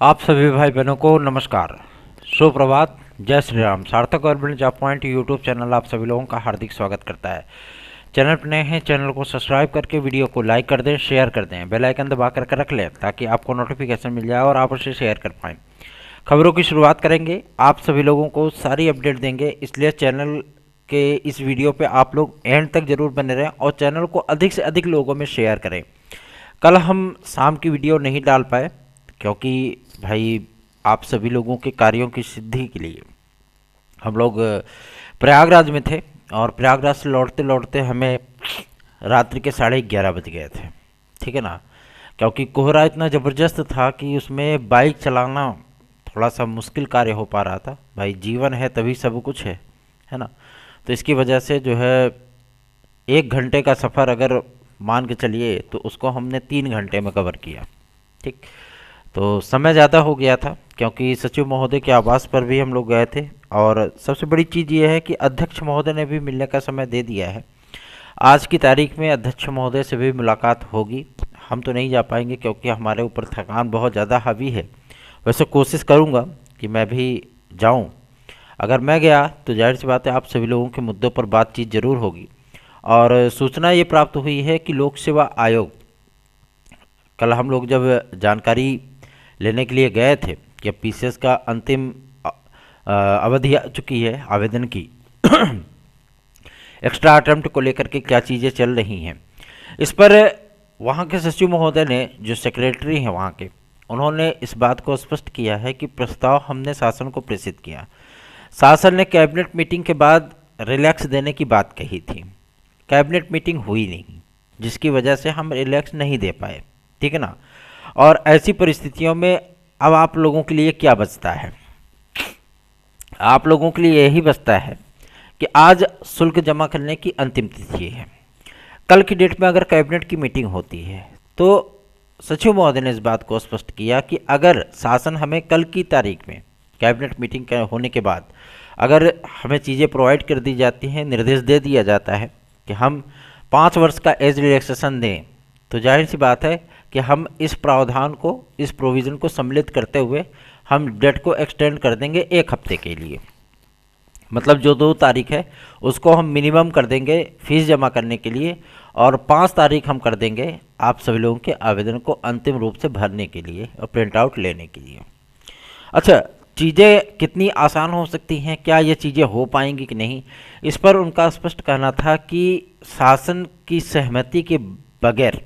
आप सभी भाई बहनों को नमस्कार, सुप्रभात, जय श्री राम। सार्थक government job point YouTube channel आप सभी लोगों का हार्दिक स्वागत करता है। चैनल पर नए हैं, चैनल को सब्सक्राइब करके वीडियो को लाइक कर दें, शेयर कर दें, बेल आइकन दबा करके रख लें ताकि आपको नोटिफिकेशन मिल जाए और आप उसे शेयर कर पाएँ। खबरों की शुरुआत करेंगे, आप सभी लोगों को सारी अपडेट देंगे, इसलिए चैनल के इस वीडियो पर आप लोग एंड तक जरूर बने रहें और चैनल को अधिक से अधिक लोगों में शेयर करें। कल हम शाम की वीडियो नहीं डाल पाए क्योंकि भाई आप सभी लोगों के कार्यों की सिद्धि के लिए हम लोग प्रयागराज में थे और प्रयागराज से लौटते लौटते हमें रात्रि के 11:30 बज गए थे। ठीक है ना, क्योंकि कोहरा इतना ज़बरदस्त था कि उसमें बाइक चलाना थोड़ा सा मुश्किल कार्य हो पा रहा था। भाई जीवन है तभी सब कुछ है ना। तो इसकी वजह से जो है 1 घंटे का सफ़र अगर मान के चलिए तो उसको हमने 3 घंटे में कवर किया। ठीक, तो समय ज़्यादा हो गया था क्योंकि सचिव महोदय के आवास पर भी हम लोग गए थे और सबसे बड़ी चीज़ ये है कि अध्यक्ष महोदय ने भी मिलने का समय दे दिया है। आज की तारीख में अध्यक्ष महोदय से भी मुलाकात होगी। हम तो नहीं जा पाएंगे क्योंकि हमारे ऊपर थकान बहुत ज़्यादा हावी है। वैसे कोशिश करूँगा कि मैं भी जाऊँ। अगर मैं गया तो जाहिर सी बात है आप सभी लोगों के मुद्दों पर बातचीत ज़रूर होगी। और सूचना ये प्राप्त हुई है कि लोक सेवा आयोग, कल हम लोग जब जानकारी लेने के लिए गए थे कि अब पीसीएस का अंतिम अवधि आ चुकी है आवेदन की एक्स्ट्रा अटेम्प्ट को लेकर के क्या चीज़ें चल रही हैं, इस पर वहाँ के सचिव महोदय ने, जो सेक्रेटरी हैं वहाँ के, उन्होंने इस बात को स्पष्ट किया है कि प्रस्ताव हमने शासन को प्रेषित किया। शासन ने कैबिनेट मीटिंग के बाद रिलैक्स देने की बात कही थी। कैबिनेट मीटिंग हुई नहीं, जिसकी वजह से हम रिलैक्स नहीं दे पाए। ठीक है ना। और ऐसी परिस्थितियों में अब आप लोगों के लिए क्या बचता है? आप लोगों के लिए यही बचता है कि आज शुल्क जमा करने की अंतिम तिथि है। कल की डेट में अगर कैबिनेट की मीटिंग होती है तो सचिव महोदय ने इस बात को स्पष्ट किया कि अगर शासन हमें कल की तारीख में कैबिनेट मीटिंग होने के बाद अगर हमें चीज़ें प्रोवाइड कर दी जाती हैं, निर्देश दे दिया जाता है कि हम 5 वर्ष का एज रिलैक्सेशन दें, तो जाहिर सी बात है कि हम इस प्रावधान को, इस प्रोविज़न को सम्मिलित करते हुए हम डेट को एक्सटेंड कर देंगे 1 हफ्ते के लिए। मतलब जो 2 तारीख है उसको हम मिनिमम कर देंगे फीस जमा करने के लिए और 5 तारीख हम कर देंगे आप सभी लोगों के आवेदन को अंतिम रूप से भरने के लिए और प्रिंट आउट लेने के लिए। अच्छा, चीज़ें कितनी आसान हो सकती हैं, क्या ये चीज़ें हो पाएंगी कि नहीं, इस पर उनका स्पष्ट कहना था कि शासन की सहमति के बगैर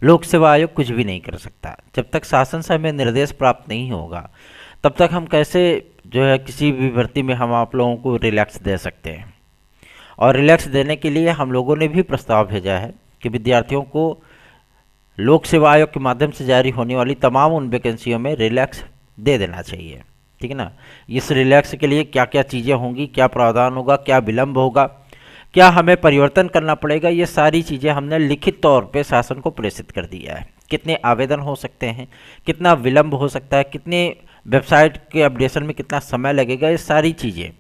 लोक सेवा आयोग कुछ भी नहीं कर सकता। जब तक शासन से हमें निर्देश प्राप्त नहीं होगा तब तक हम कैसे जो है किसी भी भर्ती में हम आप लोगों को रिलैक्स दे सकते हैं। और रिलैक्स देने के लिए हम लोगों ने भी प्रस्ताव भेजा है कि विद्यार्थियों को लोक सेवा आयोग के माध्यम से जारी होने वाली तमाम उन वैकेंसियों में रिलैक्स दे देना चाहिए। ठीक है ना। इस रिलैक्स के लिए क्या क्या चीज़ें होंगी, क्या प्रावधान होगा, क्या विलम्ब होगा, क्या हमें परिवर्तन करना पड़ेगा, ये सारी चीज़ें हमने लिखित तौर पे शासन को प्रेषित कर दिया है। कितने आवेदन हो सकते हैं, कितना विलम्ब हो सकता है, कितने वेबसाइट के अपडेशन में कितना समय लगेगा, ये सारी चीज़ें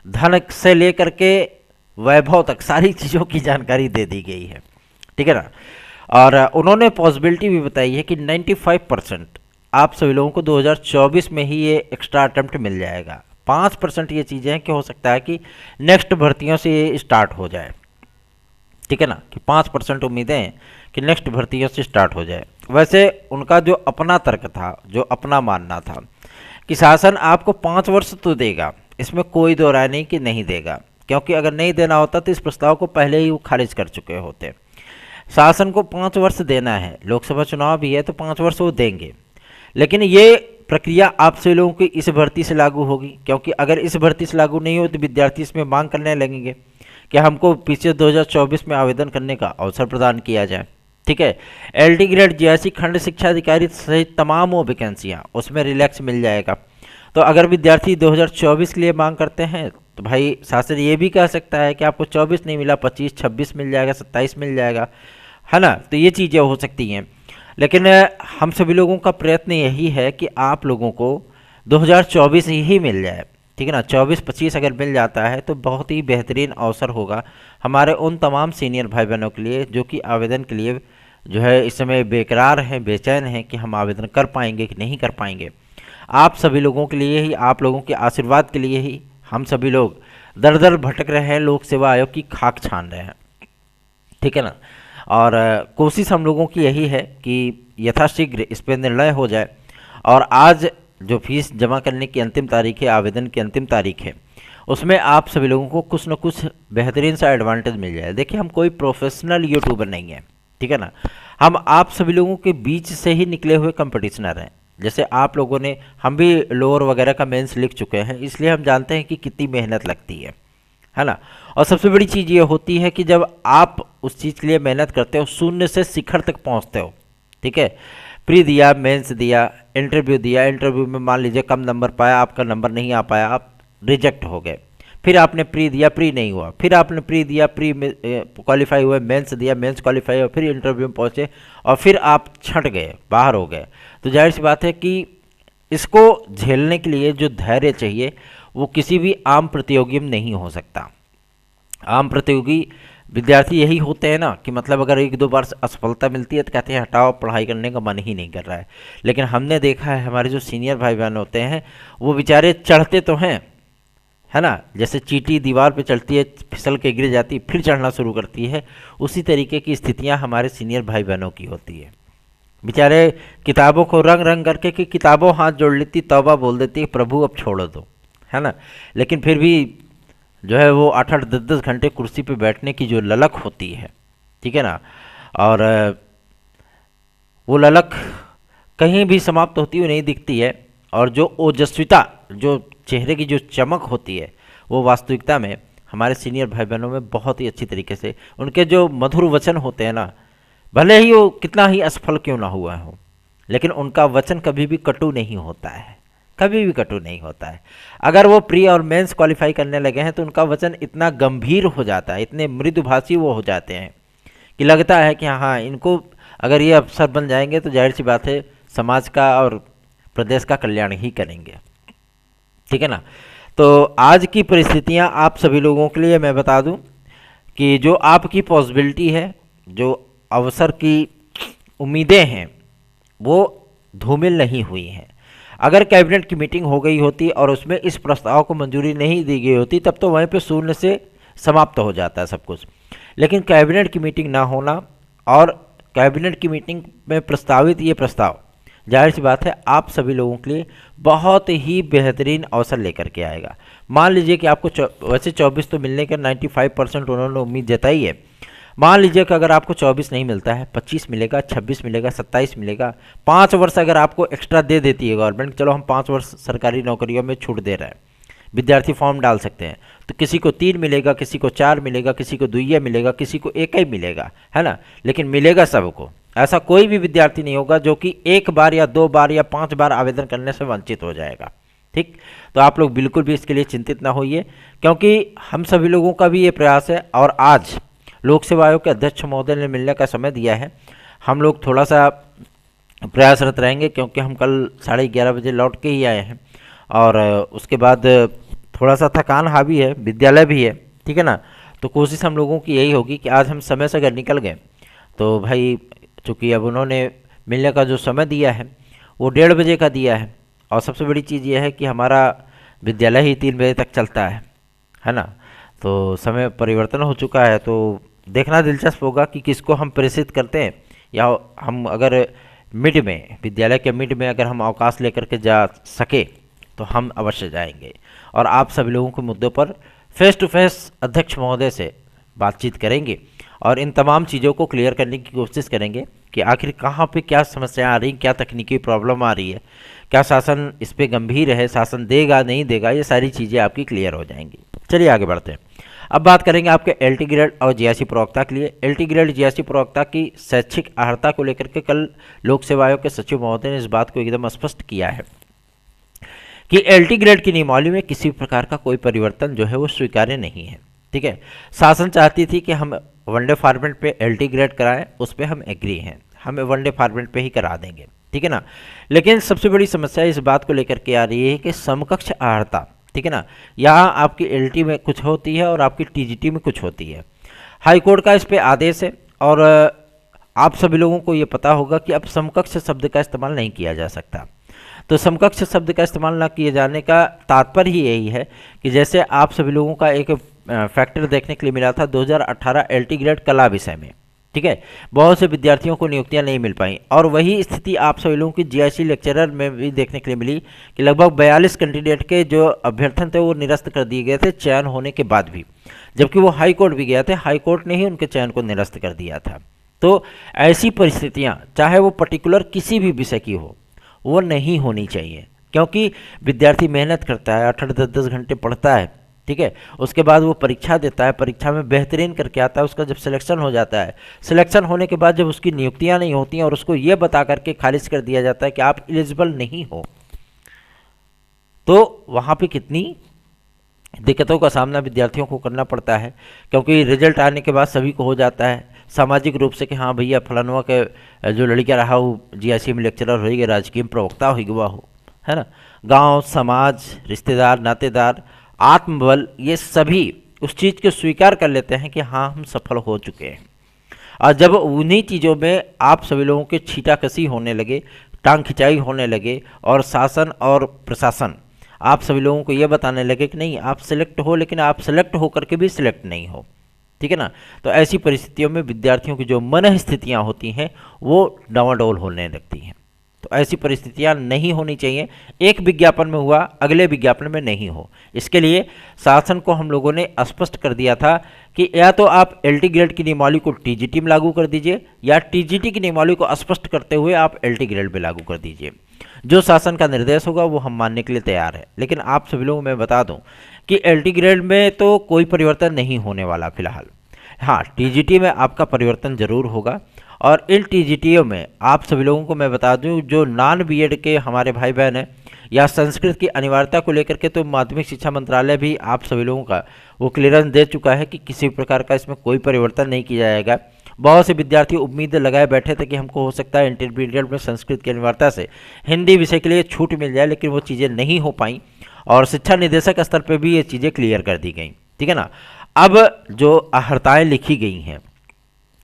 धन से लेकर के वैभव तक सारी चीज़ों की जानकारी दे दी गई है। ठीक है ना। और उन्होंने पॉसिबिलिटी भी बताई है कि 95% आप सभी लोगों को 2024 में ही ये एक्स्ट्रा अटेम्प्ट मिल जाएगा। 5% ये चीज़ें हैं कि हो सकता है कि नेक्स्ट भर्तियों से ये स्टार्ट हो जाए। ठीक है ना, कि 5% उम्मीदें हैं कि नेक्स्ट भर्तियों से स्टार्ट हो जाए। वैसे उनका जो अपना तर्क था, जो अपना मानना था कि शासन आपको 5 वर्ष तो देगा, इसमें कोई दो राय नहीं कि नहीं देगा, क्योंकि अगर नहीं देना होता तो इस प्रस्ताव को पहले ही वो खारिज कर चुके होते। शासन को 5 वर्ष देना है, लोकसभा चुनाव भी है तो 5 वर्ष वो देंगे, लेकिन ये प्रक्रिया आप सभी लोगों की इस भर्ती से लागू होगी, क्योंकि अगर इस भर्ती से लागू नहीं हो तो विद्यार्थी इसमें मांग करने लगेंगे कि हमको पीछे 2024 में आवेदन करने का अवसर प्रदान किया जाए। ठीक है। एलडी ग्रेड जैसी खंड शिक्षा अधिकारी सहित तमाम वो वैकेंसियाँ उसमें रिलैक्स मिल जाएगा। तो अगर विद्यार्थी 2024 के लिए मांग करते हैं तो भाई शासन ये भी कह सकता है कि आपको 24 नहीं मिला, 25, 26 मिल जाएगा, 27 मिल जाएगा, है ना। तो ये चीज़ें हो सकती हैं, लेकिन हम सभी लोगों का प्रयत्न यही है कि आप लोगों को 2024 ही मिल जाए। ठीक है ना। 24-25 अगर मिल जाता है तो बहुत ही बेहतरीन अवसर होगा हमारे उन तमाम सीनियर भाई बहनों के लिए जो कि आवेदन के लिए जो है इस समय बेकरार हैं, बेचैन हैं कि हम आवेदन कर पाएंगे कि नहीं कर पाएंगे। आप सभी लोगों के लिए ही, आप लोगों के आशीर्वाद के लिए ही हम सभी लोग दर दर भटक रहे हैं, लोक सेवा आयोग की खाक छान रहे हैं, ठीक है ना। और कोशिश हम लोगों की यही है कि यथाशीघ्र इस पर निर्णय हो जाए। और आज जो फीस जमा करने की अंतिम तारीख है, आवेदन की अंतिम तारीख है, उसमें आप सभी लोगों को कुछ न कुछ बेहतरीन सा एडवांटेज मिल जाए। देखिए, हम कोई प्रोफेशनल यूट्यूबर नहीं है, ठीक है ना। हम आप सभी लोगों के बीच से ही निकले हुए कंपटीशनर हैं। जैसे आप लोगों ने, हम भी लोअर वगैरह का मेंस लिख चुके हैं, इसलिए हम जानते हैं कि कितनी मेहनत लगती है ना। और सबसे बड़ी चीज़ ये होती है कि जब आप उस चीज़ के लिए मेहनत करते हो, शून्य से शिखर तक पहुंचते हो, ठीक है। प्री दिया, मेंस दिया, इंटरव्यू दिया, इंटरव्यू में मान लीजिए कम नंबर पाया, आपका नंबर नहीं आ पाया, आप रिजेक्ट हो गए। फिर आपने प्री दिया, प्री नहीं हुआ, फिर आपने प्री दिया, प्री में क्वालिफाई हुए, मेंस दिया, मेंस क्वालिफाई हुआ, फिर इंटरव्यू में पहुँचे और फिर आप छंट गए, बाहर हो गए। तो जाहिर सी बात है कि इसको झेलने के लिए जो धैर्य चाहिए वो किसी भी आम प्रतियोगी में नहीं हो सकता। आम प्रतियोगी विद्यार्थी यही होते हैं ना कि मतलब अगर एक दो बार असफलता मिलती है तो कहते हैं हटाओ, पढ़ाई करने का मन ही नहीं कर रहा है। लेकिन हमने देखा है हमारे जो सीनियर भाई बहन होते हैं वो बेचारे चढ़ते तो हैं, है ना। जैसे चींटी दीवार पे चढ़ती है, फिसल के गिर जाती, फिर चढ़ना शुरू करती है, उसी तरीके की स्थितियां हमारे सीनियर भाई बहनों की होती है। बेचारे किताबों को रंग रंग करके कि किताबों हाथ जोड़ लेती, तौबा बोल देती, प्रभु अब छोड़ दो, है ना। लेकिन फिर भी जो है वो 8-8 10-10 घंटे कुर्सी पे बैठने की जो ललक होती है, ठीक है ना, और वो ललक कहीं भी समाप्त होती हुई नहीं दिखती है। और जो ओजस्विता, जो चेहरे की जो चमक होती है, वो वास्तविकता में हमारे सीनियर भाई बहनों में बहुत ही अच्छी तरीके से, उनके जो मधुर वचन होते हैं ना, भले ही वो कितना ही असफल क्यों ना हुआ हो, लेकिन उनका वचन कभी भी कटु नहीं होता है, कभी भी कटु नहीं होता है। अगर वो प्री और मेंस क्वालिफाई करने लगे हैं तो उनका वचन इतना गंभीर हो जाता है, इतने मृदुभाषी वो हो जाते हैं कि लगता है कि हाँ, इनको अगर ये अफसर बन जाएंगे तो जाहिर सी बात है समाज का और प्रदेश का कल्याण ही करेंगे, ठीक है ना। तो आज की परिस्थितियाँ आप सभी लोगों के लिए मैं बता दूं कि जो आपकी पॉसिबिलिटी है, जो अवसर की उम्मीदें हैं, वो धूमिल नहीं हुई हैं। अगर कैबिनेट की मीटिंग हो गई होती और उसमें इस प्रस्ताव को मंजूरी नहीं दी गई होती, तब तो वहीं पे शून्य से समाप्त हो जाता है सब कुछ। लेकिन कैबिनेट की मीटिंग ना होना और कैबिनेट की मीटिंग में प्रस्तावित ये प्रस्ताव, जाहिर सी बात है आप सभी लोगों के लिए बहुत ही बेहतरीन अवसर लेकर के आएगा। मान लीजिए कि आपको वैसे 24 तो मिलने का 95% उन्होंने उम्मीद जताई है। मान लीजिए कि अगर आपको 24 नहीं मिलता है, 25 मिलेगा, 26 मिलेगा, 27 मिलेगा, 5 वर्ष अगर आपको एक्स्ट्रा दे देती है गवर्नमेंट, चलो हम 5 वर्ष सरकारी नौकरियों में छूट दे रहे हैं, विद्यार्थी फॉर्म डाल सकते हैं, तो किसी को 3 मिलेगा, किसी को 4 मिलेगा, किसी को 2 मिलेगा, किसी को 1 ही मिलेगा, है ना। लेकिन मिलेगा सबको। ऐसा कोई भी विद्यार्थी नहीं होगा जो कि 1 बार या 2 बार या 5 बार आवेदन करने से वंचित हो जाएगा, ठीक। तो आप लोग बिल्कुल भी इसके लिए चिंतित ना होइए, क्योंकि हम सभी लोगों का भी ये प्रयास है। और आज लोक सेवा आयोग के अध्यक्ष महोदय ने मिलने का समय दिया है। हम लोग थोड़ा सा प्रयासरत रहेंगे क्योंकि हम कल 11:30 बजे लौट के ही आए हैं और उसके बाद थोड़ा सा थकान हावी है, विद्यालय भी है, ठीक है ना। तो कोशिश हम लोगों की यही होगी कि आज हम समय से अगर निकल गए तो भाई, चूँकि अब उन्होंने मिलने का जो समय दिया है वो 1:30 बजे का दिया है। और सबसे बड़ी चीज़ ये है कि हमारा विद्यालय ही 3 बजे तक चलता है ना। तो समय परिवर्तन हो चुका है, तो देखना दिलचस्प होगा कि किसको हम प्रेषित करते हैं, या हम अगर मिड में, विद्यालय के मिड में अगर हम अवकाश लेकर के जा सके तो हम अवश्य जाएंगे और आप सभी लोगों के मुद्दों पर फेस टू फेस अध्यक्ष महोदय से बातचीत करेंगे और इन तमाम चीज़ों को क्लियर करने की कोशिश करेंगे कि आखिर कहाँ पे क्या समस्या आ रही, क्या तकनीकी प्रॉब्लम आ रही है, क्या शासन इस पर गंभीर है, शासन देगा नहीं देगा, ये सारी चीज़ें आपकी क्लियर हो जाएंगी। चलिए आगे बढ़ते हैं। अब बात करेंगे आपके एलटी ग्रेड और जीआईसी प्रवक्ता के लिए। एलटी ग्रेड जीआईसी प्रवक्ता की शैक्षिक अर्हता को लेकर के कल लोक सेवा आयोग के सचिव महोदय ने इस बात को एकदम स्पष्ट किया है कि एलटी ग्रेड की नियमावली में किसी प्रकार का कोई परिवर्तन जो है वो स्वीकार्य नहीं है, ठीक है। शासन चाहती थी कि हम वनडे फॉर्मेट पे एलटी ग्रेड कराएं, उस पर हम एग्री हैं, हमें वनडे फॉर्मेट पे ही करा देंगे, ठीक है ना। लेकिन सबसे बड़ी समस्या इस बात को लेकर के आ रही है कि समकक्ष अर्हता, ठीक है ना, यहाँ आपकी एलटी में कुछ होती है और आपकी टीजीटी में कुछ होती है। हाई कोर्ट का इस पर आदेश है और आप सभी लोगों को ये पता होगा कि अब समकक्ष शब्द का इस्तेमाल नहीं किया जा सकता। तो समकक्ष शब्द का इस्तेमाल ना किए जाने का तात्पर्य ही यही है कि जैसे आप सभी लोगों का एक फैक्टर देखने के लिए मिला था 2018 एलटी ग्रेड कला विषय में, ठीक है, बहुत से विद्यार्थियों को नियुक्तियां नहीं मिल पाई, और वही स्थिति आप सभी लोगों की जीआईसी लेक्चरर में भी देखने के लिए मिली कि लगभग 42 कैंडिडेट के जो अभ्यर्थन थे वो निरस्त कर दिए गए थे चयन होने के बाद भी, जबकि वो हाई कोर्ट भी गया थे, हाई कोर्ट ने ही उनके चयन को निरस्त कर दिया था। तो ऐसी परिस्थितियां चाहे वो पर्टिकुलर किसी भी विषय की हो वो नहीं होनी चाहिए, क्योंकि विद्यार्थी मेहनत करता है, 8-10 घंटे पढ़ता है, ठीक है, उसके बाद वो परीक्षा देता है, परीक्षा में बेहतरीन करके आता है, उसका जब सिलेक्शन हो जाता है, सिलेक्शन होने के बाद जब उसकी नियुक्तियां नहीं होती हैं और उसको ये बता करके खारिज कर दिया जाता है कि आप एलिजिबल नहीं हो, तो वहाँ पे कितनी दिक्कतों का सामना विद्यार्थियों को करना पड़ता है। क्योंकि रिजल्ट आने के बाद सभी को हो जाता है सामाजिक रूप से कि हाँ भैया फलानवा के जो लड़का रहा हो जीआईसी में लेक्चरर हो गया, राजकीय में प्रवक्ता हो गया हो, है ना, गांव समाज रिश्तेदार नातेदार आत्मबल ये सभी उस चीज़ को स्वीकार कर लेते हैं कि हाँ हम सफल हो चुके हैं। और जब उन्हीं चीज़ों में आप सभी लोगों के छीटाकसी होने लगे, टांग खिंचाई होने लगे, और शासन और प्रशासन आप सभी लोगों को ये बताने लगे कि नहीं आप सिलेक्ट हो, लेकिन आप सिलेक्ट होकर के भी सिलेक्ट नहीं हो, ठीक है ना, तो ऐसी परिस्थितियों में विद्यार्थियों की जो मन स्थितियाँ होती हैं वो डावाडोल होने लगती हैं। तो ऐसी परिस्थितियां नहीं होनी चाहिए, एक विज्ञापन में हुआ अगले विज्ञापन में नहीं हो। इसके लिए शासन को हम लोगों ने स्पष्ट कर दिया था कि या तो आप एलटी ग्रेड की नियमावली को टीजीटी में लागू कर दीजिए, या टीजीटी की नियमावली को स्पष्ट करते हुए आप एलटी ग्रेड में लागू कर दीजिए। जो शासन का निर्देश होगा वो हम मानने के लिए तैयार है। लेकिन आप सभी लोगों को मैं बता दूं कि एलटी ग्रेड में तो कोई परिवर्तन नहीं होने वाला फिलहाल। हाँ, टीजीटी में आपका परिवर्तन जरूर होगा, और इन टीजीटीओ में आप सभी लोगों को मैं बता दूं जो नॉन बीएड के हमारे भाई बहन हैं, या संस्कृत की अनिवार्यता को लेकर के तो माध्यमिक शिक्षा मंत्रालय भी आप सभी लोगों का वो क्लियरेंस दे चुका है कि किसी प्रकार का इसमें कोई परिवर्तन नहीं किया जाएगा। बहुत से विद्यार्थी उम्मीद लगाए बैठे थे कि हमको हो सकता है इंटरमीडिएट में संस्कृत की अनिवार्यता से हिंदी विषय के लिए छूट मिल जाए, लेकिन वो चीज़ें नहीं हो पाई, और शिक्षा निदेशक स्तर पर भी ये चीज़ें क्लियर कर दी गई, ठीक है ना। अब जो अर्हताएँ लिखी गई हैं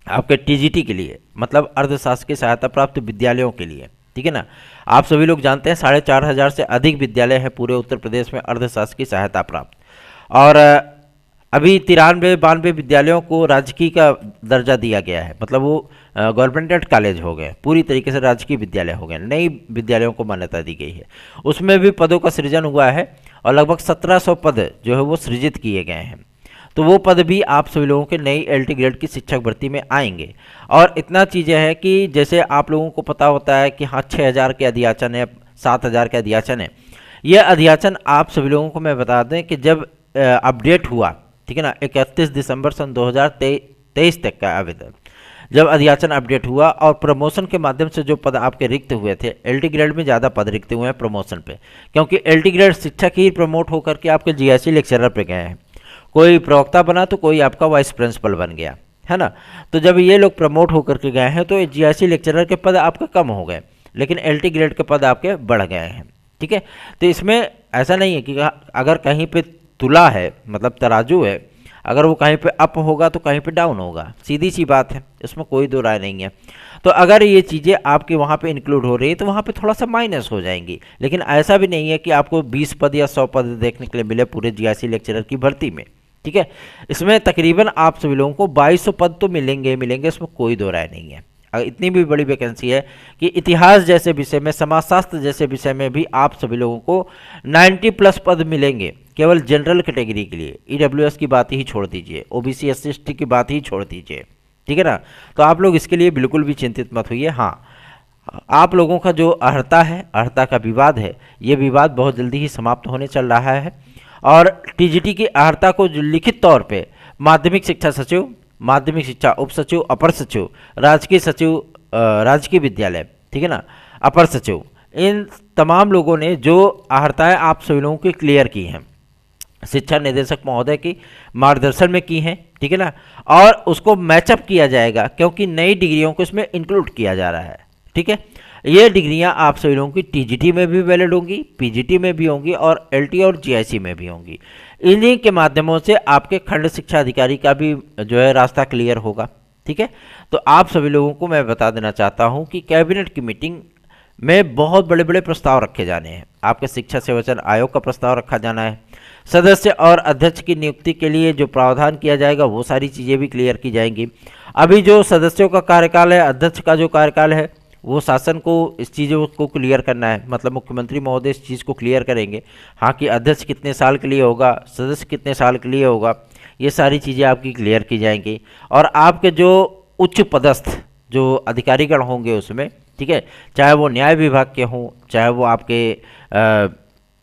आपके टीजीटी के लिए, मतलब अर्धशासकीय सहायता प्राप्त विद्यालयों के लिए, ठीक है ना, आप सभी लोग जानते हैं 4,500 से अधिक विद्यालय हैं पूरे उत्तर प्रदेश में अर्धशासकीय सहायता प्राप्त, और अभी 93-92 विद्यालयों को राजकीय का दर्जा दिया गया है, मतलब वो गवर्नमेंटेड कॉलेज हो गए, पूरी तरीके से राजकीय विद्यालय हो गए, नई विद्यालयों को मान्यता दी गई है। उसमें भी पदों का सृजन हुआ है और लगभग 1700 पद जो है वो सृजित किए गए हैं। तो वो पद भी आप सभी लोगों के नई एलटी ग्रेड की शिक्षक भर्ती में आएंगे। और इतना चीज़ें हैं कि जैसे आप लोगों को पता होता है कि हाँ 6,000 के अध्याचन है, 7,000 के अध्याचन है। ये अध्याचन आप सभी लोगों को मैं बता दें कि जब अपडेट हुआ, ठीक है ना, 31 दिसंबर सन 2023 तक का आवेदन, जब अध्याचन अपडेट हुआ और प्रमोशन के माध्यम से जो पद आपके रिक्त हुए थे, एलटी ग्रेड में ज़्यादा पद रिक्त हुए हैं प्रमोशन पे, क्योंकि एलटी ग्रेड शिक्षक ही प्रमोट होकर के आपके जीआईसी लेक्चरर पे गए हैं। कोई प्रवक्ता बना तो कोई आपका वाइस प्रिंसिपल बन गया, है ना। तो जब ये लोग प्रमोट होकर के गए हैं तो जीआईसी लेक्चरर के पद आपके कम हो गए, लेकिन एलटी ग्रेड के पद आपके बढ़ गए हैं, ठीक है। तो इसमें ऐसा नहीं है कि अगर कहीं पे तुला है, मतलब तराजू है, अगर वो कहीं पे अप होगा तो कहीं पे डाउन होगा, सीधी सी बात है, इसमें कोई दो राय नहीं है। तो अगर ये चीज़ें आपके वहाँ पे इंक्लूड हो रही है तो वहाँ पे थोड़ा सा माइनस हो जाएंगी, लेकिन ऐसा भी नहीं है कि आपको 20 पद या 100 पद देखने के लिए मिले पूरे जीआईसी लेक्चरर की भर्ती में, ठीक है। इसमें तकरीबन आप सभी लोगों को 2200 पद तो मिलेंगे, इसमें कोई दो राय नहीं है। इतनी भी बड़ी वैकेंसी है कि इतिहास जैसे विषय में, समाजशास्त्र जैसे विषय में भी आप सभी लोगों को 90+ पद मिलेंगे केवल जनरल कैटेगरी के लिए। ईडब्ल्यूएस की बात ही छोड़ दीजिए, ओबीसी एससी एसटी की बात ही छोड़ दीजिए, ठीक है ना। तो आप लोग इसके लिए बिल्कुल भी चिंतित मत होइए। हाँ, आप लोगों का जो अर्हता है, अर्हता का विवाद है, ये विवाद बहुत जल्दी ही समाप्त होने चल रहा है। और टीजीटी की अर्हता को जो लिखित तौर पे माध्यमिक शिक्षा सचिव, माध्यमिक शिक्षा उप सचिव, अपर सचिव, राजकीय सचिव, राजकीय विद्यालय, ठीक है ना, अपर सचिव, इन तमाम लोगों ने जो अर्हताएं आप सभी लोगों की क्लियर की हैं, शिक्षा निदेशक महोदय की मार्गदर्शन में की हैं, ठीक है ना। और उसको मैचअप किया जाएगा क्योंकि नई डिग्रियों को इसमें इंक्लूड किया जा रहा है, ठीक है। ये डिग्रियां आप सभी लोगों की टीजीटी में भी वैलिड होंगी, पीजीटी में भी होंगी, और एलटी और जीआईसी में भी होंगी। इन्हीं के माध्यमों से आपके खंड शिक्षा अधिकारी का भी जो है रास्ता क्लियर होगा, ठीक है। तो आप सभी लोगों को मैं बता देना चाहता हूं कि कैबिनेट की मीटिंग में बहुत बड़े बड़े प्रस्ताव रखे जाने हैं। आपके शिक्षा सेवाचयन आयोग का प्रस्ताव रखा जाना है। सदस्य और अध्यक्ष की नियुक्ति के लिए जो प्रावधान किया जाएगा वो सारी चीज़ें भी क्लियर की जाएंगी। अभी जो सदस्यों का कार्यकाल है, अध्यक्ष का जो कार्यकाल है, वो शासन को इस चीज़ों को क्लियर करना है, मतलब मुख्यमंत्री महोदय इस चीज़ को क्लियर करेंगे। हाँ कि अध्यक्ष कितने साल के लिए होगा, सदस्य कितने साल के लिए होगा, ये सारी चीज़ें आपकी क्लियर की जाएंगी। और आपके जो उच्च पदस्थ जो अधिकारीगण होंगे उसमें, ठीक है, चाहे वो न्याय विभाग के हों, चाहे वो आपके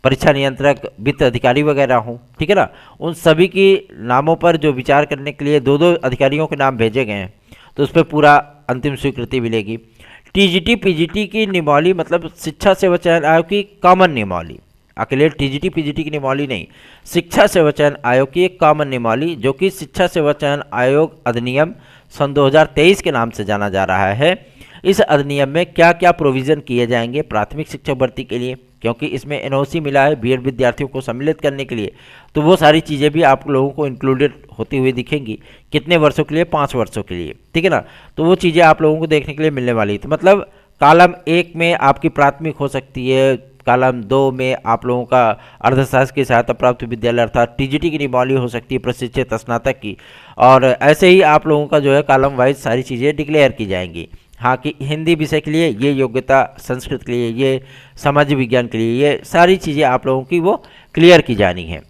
परीक्षा नियंत्रक, वित्त अधिकारी वगैरह हों, ठीक है ना, उन सभी की नामों पर जो विचार करने के लिए दो दो अधिकारियों के नाम भेजे गए हैं, तो उस पर पूरा अंतिम स्वीकृति मिलेगी। टीजीटी पीजीटी की नियमावली, मतलब शिक्षा सेवा चयन आयोग की कॉमन नियमावली, अकेले टीजीटी पीजीटी की नियमावली नहीं, शिक्षा सेवा चयन आयोग की एक कॉमन नियमावली जो कि शिक्षा सेवा चयन आयोग अधिनियम सन 2023 के नाम से जाना जा रहा है। इस अधिनियम में क्या क्या प्रोविज़न किए जाएंगे प्राथमिक शिक्षक भर्ती के लिए, क्योंकि इसमें एनओसी मिला है बीएड विद्यार्थियों को सम्मिलित करने के लिए, तो वो सारी चीज़ें भी आप लोगों को इंक्लूडेड होती हुई दिखेंगी। कितने वर्षों के लिए? 5 वर्षों के लिए, ठीक है ना। तो वो चीज़ें आप लोगों को देखने के लिए मिलने वाली है। तो मतलब कॉलम 1 में आपकी प्राथमिक हो सकती है, कॉलम 2 में आप लोगों का अर्धशासकीय सहायता प्राप्त विद्यालय अर्थात टीजीटी की नियमावली हो सकती है प्रशिक्षित स्नातक की, और ऐसे ही आप लोगों का जो है कॉलम वाइज सारी चीज़ें डिक्लेयर की जाएंगी। हाँ कि हिंदी विषय के लिए ये योग्यता, संस्कृत के लिए ये, समाज विज्ञान के लिए ये, सारी चीज़ें आप लोगों की वो क्लियर की जानी है।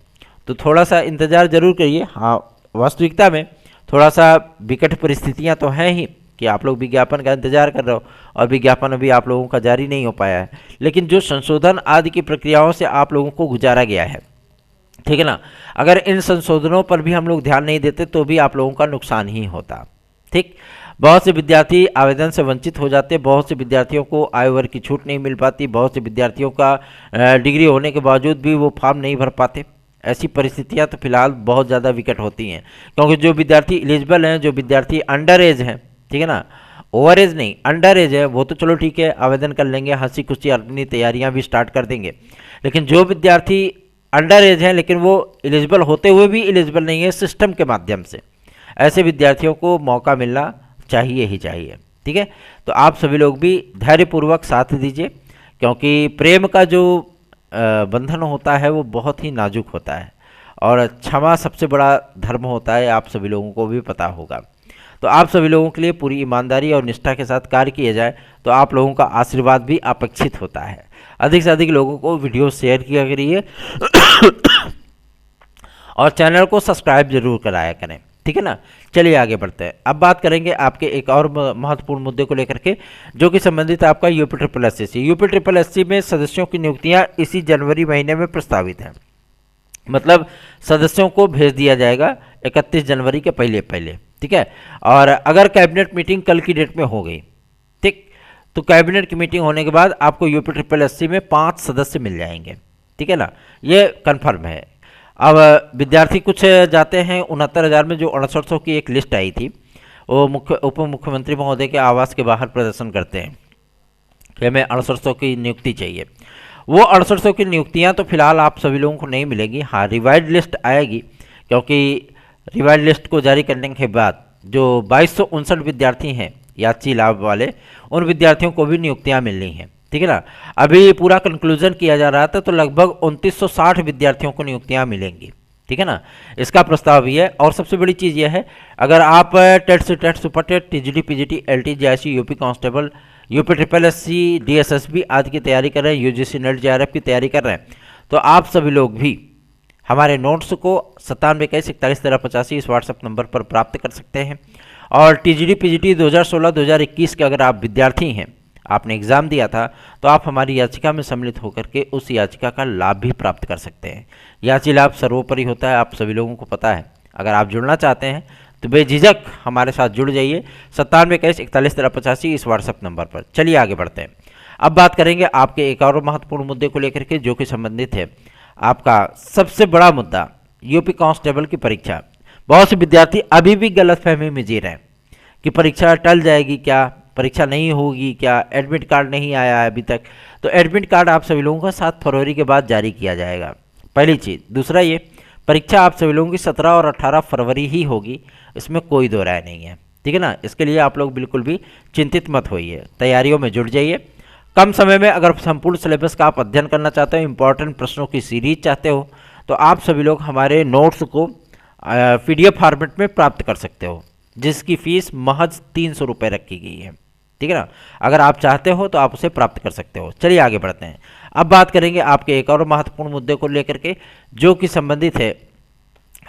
तो थोड़ा सा इंतज़ार जरूर करिए। हाँ, वास्तविकता में थोड़ा सा विकट परिस्थितियाँ तो हैं ही कि आप लोग विज्ञापन का इंतजार कर रहे हो और विज्ञापन अभी आप लोगों का जारी नहीं हो पाया है, लेकिन जो संशोधन आदि की प्रक्रियाओं से आप लोगों को गुजारा गया है, ठीक है ना, अगर इन संशोधनों पर भी हम लोग ध्यान नहीं देते तो भी आप लोगों का नुकसान ही होता। ठीक, बहुत से विद्यार्थी आवेदन से वंचित हो जाते, बहुत से विद्यार्थियों को आय वर्ग की छूट नहीं मिल पाती, बहुत से विद्यार्थियों का डिग्री होने के बावजूद भी वो फॉर्म नहीं भर पाते। ऐसी परिस्थितियां तो फिलहाल बहुत ज़्यादा विकट होती हैं, क्योंकि जो विद्यार्थी एलिजिबल हैं, जो विद्यार्थी अंडर एज हैं, ठीक है ना, ओवर एज नहीं, अंडर एज है, वो तो चलो ठीक है, आवेदन कर लेंगे, हंसी खुशी अपनी तैयारियां भी स्टार्ट कर देंगे। लेकिन जो विद्यार्थी अंडर एज हैं लेकिन वो एलिजिबल होते हुए भी एलिजिबल नहीं है सिस्टम के माध्यम से, ऐसे विद्यार्थियों को मौका मिलना चाहिए ही चाहिए। ठीक है, तो आप सभी लोग भी धैर्यपूर्वक साथ दीजिए, क्योंकि प्रेम का जो बंधन होता है वो बहुत ही नाजुक होता है और क्षमा सबसे बड़ा धर्म होता है, आप सभी लोगों को भी पता होगा। तो आप सभी लोगों के लिए पूरी ईमानदारी और निष्ठा के साथ कार्य किया जाए तो आप लोगों का आशीर्वाद भी अपेक्षित होता है। अधिक से अधिक लोगों को वीडियो शेयर किया करिए और चैनल को सब्सक्राइब जरूर कराया करें, ठीक है ना। चलिए आगे बढ़ते हैं। अब बात करेंगे आपके एक और महत्वपूर्ण मुद्दे को लेकर के, जो कि संबंधित आपका UP triple S C. UP triple S C में सदस्यों की नियुक्तियां इसी जनवरी महीने में प्रस्तावित हैं, मतलब सदस्यों को भेज दिया जाएगा 31 जनवरी के पहले पहले, ठीक है। और अगर कैबिनेट मीटिंग कल की डेट में हो गई, ठीक, तो कैबिनेट की मीटिंग होने के बाद आपको यूपी ट्रिपल एस सी में 5 सदस्य मिल जाएंगे, ठीक है ना, ये कन्फर्म है। अब विद्यार्थी कुछ जाते हैं 69,000 में, जो 6800 की एक लिस्ट आई थी, वो उप मुख्यमंत्री महोदय के आवास के बाहर प्रदर्शन करते हैं कि हमें 6800 की नियुक्ति चाहिए। वो 6800 की नियुक्तियां तो फिलहाल आप सभी लोगों को नहीं मिलेगी। हाँ, रिवाइड लिस्ट आएगी, क्योंकि रिवाइड लिस्ट को जारी करने के बाद जो 2259 विद्यार्थी हैं यात्री लाभ वाले, उन विद्यार्थियों को भी नियुक्तियां मिलनी हैं, ठीक है ना। अभी पूरा कंक्लूजन किया जा रहा था, तो लगभग 2960 विद्यार्थियों को नियुक्तियां मिलेंगी, ठीक है ना। इसका प्रस्ताव भी है। और सबसे बड़ी चीज़ यह है, अगर आप टेट से TET, super TET, TGT PGT, LT, JIC, UP constable, UP triple SC, DSSB आदि की तैयारी कर रहे हैं, यूजीसी नेट जेआरएफ की तैयारी कर रहे हैं, तो आप सभी लोग भी हमारे नोट्स को 9721411385 इस व्हाट्सएप नंबर पर प्राप्त कर सकते हैं। और टीजीटी पीजीटी 2016-2021 के अगर आप विद्यार्थी हैं, आपने एग्ज़ाम दिया था, तो आप हमारी याचिका में सम्मिलित होकर के उस याचिका का लाभ भी प्राप्त कर सकते हैं। याची लाभ सर्वोपरि होता है, आप सभी लोगों को पता है। अगर आप जुड़ना चाहते हैं तो बेझिझक हमारे साथ जुड़ जाइए 9721411385 इस व्हाट्सएप नंबर पर। चलिए आगे बढ़ते हैं। अब बात करेंगे आपके एक और महत्वपूर्ण मुद्दे को लेकर के, जो कि संबंधित है आपका सबसे बड़ा मुद्दा, यूपी कांस्टेबल की परीक्षा। बहुत से विद्यार्थी अभी भी गलतफहमी में जी रहे हैं कि परीक्षा टल जाएगी क्या, परीक्षा नहीं होगी क्या, एडमिट कार्ड नहीं आया है अभी तक। तो एडमिट कार्ड आप सभी लोगों का 7 फरवरी के बाद जारी किया जाएगा, पहली चीज़। दूसरा ये, परीक्षा आप सभी लोगों की 17 और 18 फरवरी ही होगी, इसमें कोई दो राय नहीं है, ठीक है ना। इसके लिए आप लोग बिल्कुल भी चिंतित मत होइए, तैयारियों में जुट जाइए। कम समय में अगर संपूर्ण सिलेबस का आप अध्ययन करना चाहते हो, इंपॉर्टेंट प्रश्नों की सीरीज चाहते हो, तो आप सभी लोग हमारे नोट्स को PDF फॉर्मेट में प्राप्त कर सकते हो, जिसकी फ़ीस महज 300 रुपये रखी गई है। ठीक है ना। अगर आप चाहते हो तो आप उसे प्राप्त कर सकते हो। चलिए आगे बढ़ते हैं। अब बात करेंगे आपके एक और महत्वपूर्ण मुद्दे को लेकर के, जो कि संबंधित है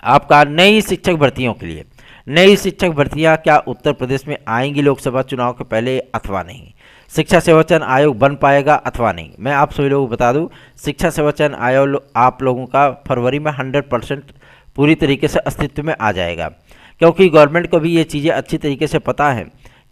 आपका नई शिक्षक भर्तियों के लिए। नई शिक्षक भर्तियां क्या उत्तर प्रदेश में आएंगी लोकसभा चुनाव के पहले अथवा नहीं? शिक्षा सेवा चयन आयोग बन पाएगा अथवा नहीं? मैं आप सभी लोगों को बता दूं, शिक्षा सेवा चयन आयोग आप लोगों का फरवरी में 100% पूरी तरीके से अस्तित्व में आ जाएगा, क्योंकि गवर्नमेंट को भी ये चीज़ें अच्छी तरीके से पता है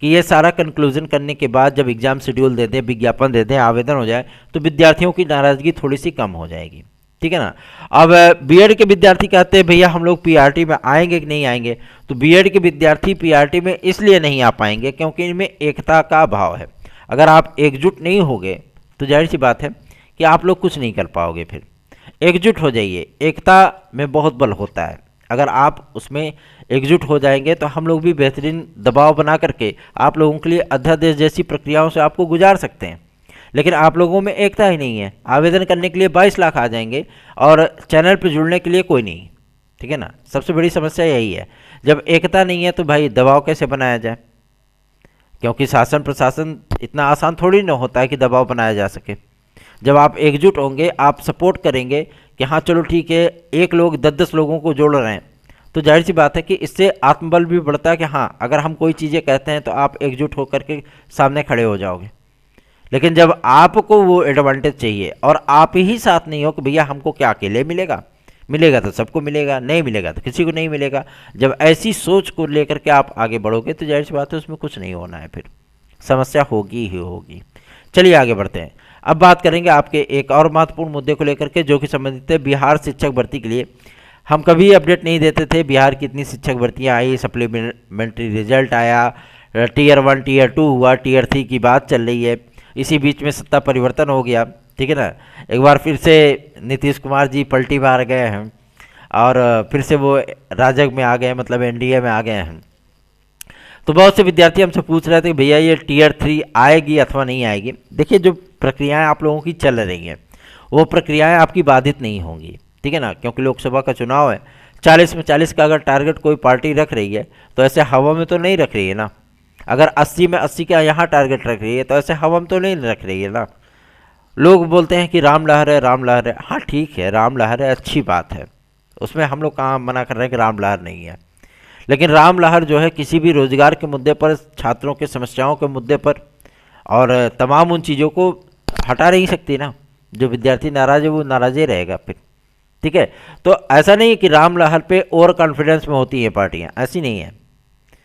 कि ये सारा कंक्लूजन करने के बाद जब एग्ज़ाम शेड्यूल दे दें, विज्ञापन दे दें, आवेदन हो जाए, तो विद्यार्थियों की नाराज़गी थोड़ी सी कम हो जाएगी। ठीक है ना। अब बीएड के विद्यार्थी कहते हैं भैया हम लोग पीआरटी में आएंगे कि नहीं आएंगे? तो बीएड के विद्यार्थी पीआरटी में इसलिए नहीं आ पाएंगे क्योंकि इनमें एकता का अभाव है। अगर आप एकजुट नहीं होगे तो जाहिर सी बात है कि आप लोग कुछ नहीं कर पाओगे। फिर एकजुट हो जाइए, एकता में बहुत बल होता है। अगर आप उसमें एकजुट हो जाएंगे तो हम लोग भी बेहतरीन दबाव बना करके आप लोगों के लिए अध्यादेश जैसी प्रक्रियाओं से आपको गुजार सकते हैं। लेकिन आप लोगों में एकता ही नहीं है। आवेदन करने के लिए 22 लाख आ जाएंगे और चैनल पर जुड़ने के लिए कोई नहीं। ठीक है ना। सबसे बड़ी समस्या यही है। जब एकता नहीं है तो भाई दबाव कैसे बनाया जाए? क्योंकि शासन प्रशासन इतना आसान थोड़ी ना होता है कि दबाव बनाया जा सके। जब आप एकजुट होंगे, आप सपोर्ट करेंगे कि हाँ चलो ठीक है, एक लोग 10-10 लोगों को जोड़ रहे हैं, तो जाहिर सी बात है कि इससे आत्मबल भी बढ़ता है कि हाँ अगर हम कोई चीज़ें कहते हैं तो आप एकजुट होकर के सामने खड़े हो जाओगे। लेकिन जब आपको वो एडवांटेज चाहिए और आप ही साथ नहीं हो कि भैया हमको क्या अकेले मिलेगा, मिलेगा तो सबको मिलेगा, नहीं मिलेगा तो किसी को नहीं मिलेगा, जब ऐसी सोच को लेकर के आप आगे बढ़ोगे तो जाहिर सी बात है उसमें कुछ नहीं होना है, फिर समस्या होगी ही होगी। चलिए आगे बढ़ते हैं। अब बात करेंगे आपके एक और महत्वपूर्ण मुद्दे को लेकर के, जो कि संबंधित है बिहार शिक्षक भर्ती के लिए। हम कभी अपडेट नहीं देते थे बिहार की इतनी शिक्षक भर्तियाँ आई, सप्लीमेंट्री रिजल्ट आया, टीयर 1 टीयर 2 हुआ, टीयर 3 की बात चल रही है। इसी बीच में सत्ता परिवर्तन हो गया। ठीक है ना। एक बार फिर से नीतीश कुमार जी पलटी मार गए हैं और फिर से वो राजग में आ गए, मतलब एनडीए में आ गए हैं। तो बहुत से विद्यार्थी हमसे पूछ रहे थे कि भैया ये टीयर 3 आएगी अथवा नहीं आएगी। देखिए जो प्रक्रियाएं आप लोगों की चल रही हैं वो प्रक्रियाएं आपकी बाधित नहीं होंगी। ठीक है ना। क्योंकि लोकसभा का चुनाव है, 40 में 40 का अगर टारगेट कोई पार्टी रख रही है तो ऐसे हवा में तो नहीं रख रही है ना। अगर 80 में 80 का यहाँ टारगेट रख रही है तो ऐसे हवा में तो नहीं रख रही है ना। लोग बोलते हैं कि राम लहर है, राम लहर है। हाँ ठीक है, राम लहर है, अच्छी बात है, उसमें हम लोग कहाँ मना कर रहे हैं कि राम लहर नहीं है। लेकिन राम लहर जो है किसी भी रोजगार के मुद्दे पर, छात्रों के समस्याओं के मुद्दे पर और तमाम उन चीज़ों को हटा नहीं सकती ना। जो विद्यार्थी नाराज है वो नाराज ही रहेगा फिर। ठीक है। तो ऐसा नहीं है कि राम लहर पे ओवर कॉन्फिडेंस में होती हैं पार्टियां, ऐसी नहीं है।